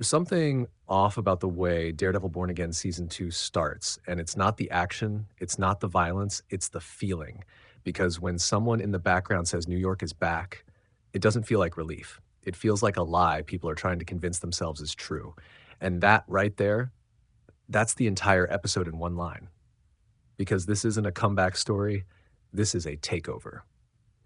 There's something off about the way Daredevil Born Again Season 2 starts, and it's not the action, it's not the violence, it's the feeling. Because when someone in the background says New York is back, it doesn't feel like relief. It feels like a lie people are trying to convince themselves is true. And that right there, that's the entire episode in one line. Because this isn't a comeback story, this is a takeover.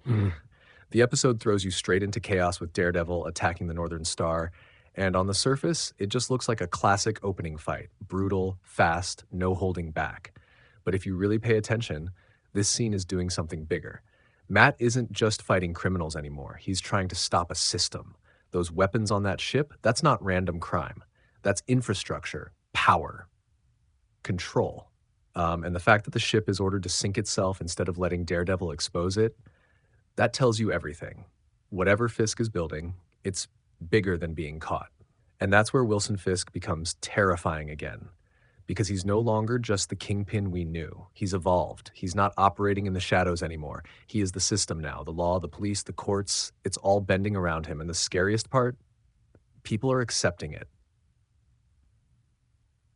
The episode throws you straight into chaos with Daredevil attacking the Northern Star, and on the surface, it just looks like a classic opening fight. Brutal, fast, no holding back. But if you really pay attention, this scene is doing something bigger. Matt isn't just fighting criminals anymore. He's trying to stop a system. Those weapons on that ship, that's not random crime. That's infrastructure, power, control. And the fact that the ship is ordered to sink itself instead of letting Daredevil expose it, that tells you everything. Whatever Fisk is building, it's bigger than being caught. And that's where Wilson Fisk becomes terrifying again, because he's no longer just the kingpin we knew. He's evolved. He's not operating in the shadows anymore. He is the system now. The law, the police, the courts, it's all bending around him. And the scariest part, people are accepting it.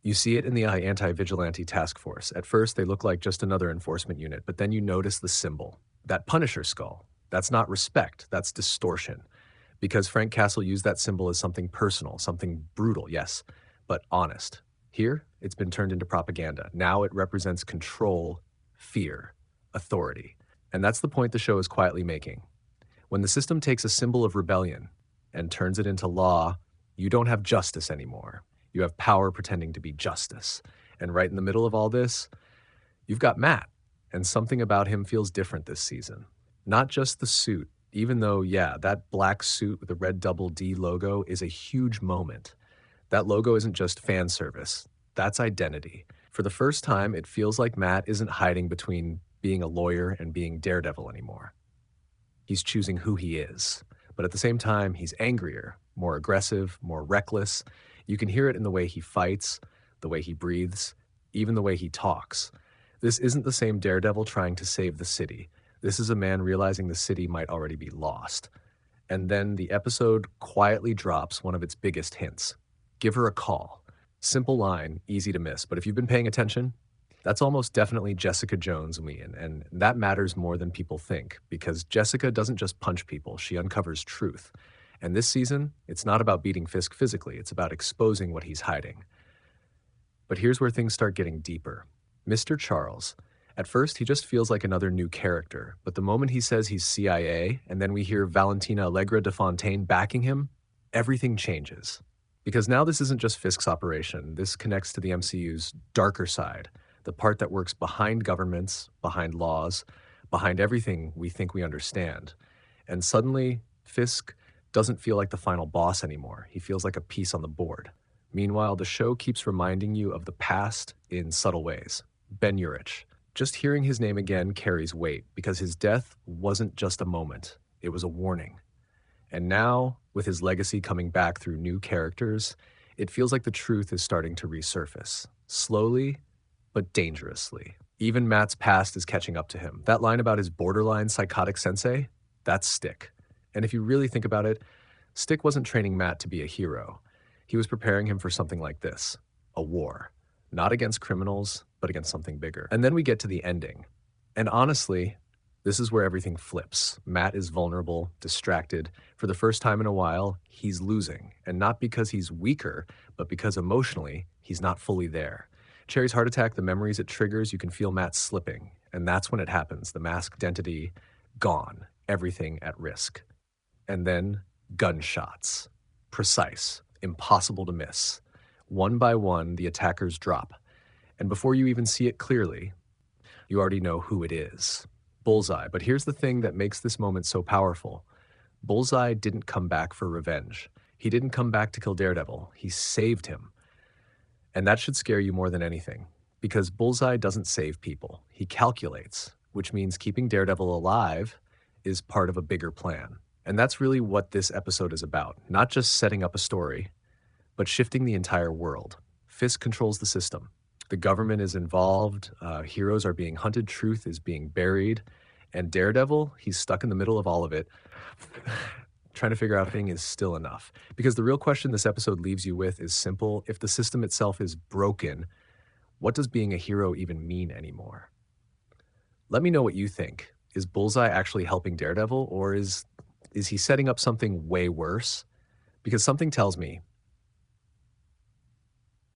You see it in the Anti-Vigilante Task Force. At first, they look like just another enforcement unit, but then you notice the symbol, that Punisher skull. That's not respect, that's distortion. Because Frank Castle used that symbol as something personal, something brutal, yes, but honest. Here, it's been turned into propaganda. Now it represents control, fear, authority. And that's the point the show is quietly making. When the system takes a symbol of rebellion and turns it into law, you don't have justice anymore. You have power pretending to be justice. And right in the middle of all this, you've got Matt. And something about him feels different this season. Not just the suit, even though, yeah, that black suit with the red double D logo is a huge moment. That logo isn't just fan service. That's identity. For the first time, it feels like Matt isn't hiding between being a lawyer and being Daredevil anymore. He's choosing who he is. But at the same time, he's angrier, more aggressive, more reckless. You can hear it in the way he fights, the way he breathes, even the way he talks. This isn't the same Daredevil trying to save the city. This is a man realizing the city might already be lost. And then the episode quietly drops one of its biggest hints. Give her a call. Simple line, easy to miss. But if you've been paying attention, that's almost definitely Jessica Jones Whedon. And that matters more than people think, because Jessica doesn't just punch people, she uncovers truth. And this season, it's not about beating Fisk physically, it's about exposing what he's hiding. But here's where things start getting deeper. Mr. Charles. At first, he just feels like another new character, but the moment he says he's CIA, and then we hear Valentina Allegra de Fontaine backing him, everything changes. Because now this isn't just Fisk's operation, this connects to the MCU's darker side, the part that works behind governments, behind laws, behind everything we think we understand. And suddenly, Fisk doesn't feel like the final boss anymore. He feels like a piece on the board. Meanwhile, the show keeps reminding you of the past in subtle ways. Ben Urich. Just hearing his name again carries weight, because his death wasn't just a moment, it was a warning. And now, with his legacy coming back through new characters, it feels like the truth is starting to resurface. Slowly, but dangerously. Even Matt's past is catching up to him. That line about his borderline psychotic sensei, that's Stick. And if you really think about it, Stick wasn't training Matt to be a hero. He was preparing him for something like this, a war. Not against criminals, but against something bigger. And then we get to the ending. And honestly, this is where everything flips. Matt is vulnerable, distracted. For the first time in a while, he's losing. And not because he's weaker, but because emotionally, he's not fully there. Cherry's heart attack, the memories it triggers, you can feel Matt slipping. And that's when it happens. The masked entity, gone. Everything at risk. And then, gunshots. Precise. Impossible to miss. One by one, the attackers drop. And before you even see it clearly, you already know who it is. Bullseye. But here's the thing that makes this moment so powerful. Bullseye didn't come back for revenge. He didn't come back to kill Daredevil. He saved him. And that should scare you more than anything, because Bullseye doesn't save people. He calculates, which means keeping Daredevil alive is part of a bigger plan. And that's really what this episode is about. Not just setting up a story, but shifting the entire world. Fisk controls the system. The government is involved, heroes are being hunted, truth is being buried, and Daredevil, he's stuck in the middle of all of it, trying to figure out thing is still enough. Because the real question this episode leaves you with is simple. If the system itself is broken, what does being a hero even mean anymore? Let me know what you think. Is Bullseye actually helping Daredevil, or is he setting up something way worse? Because something tells me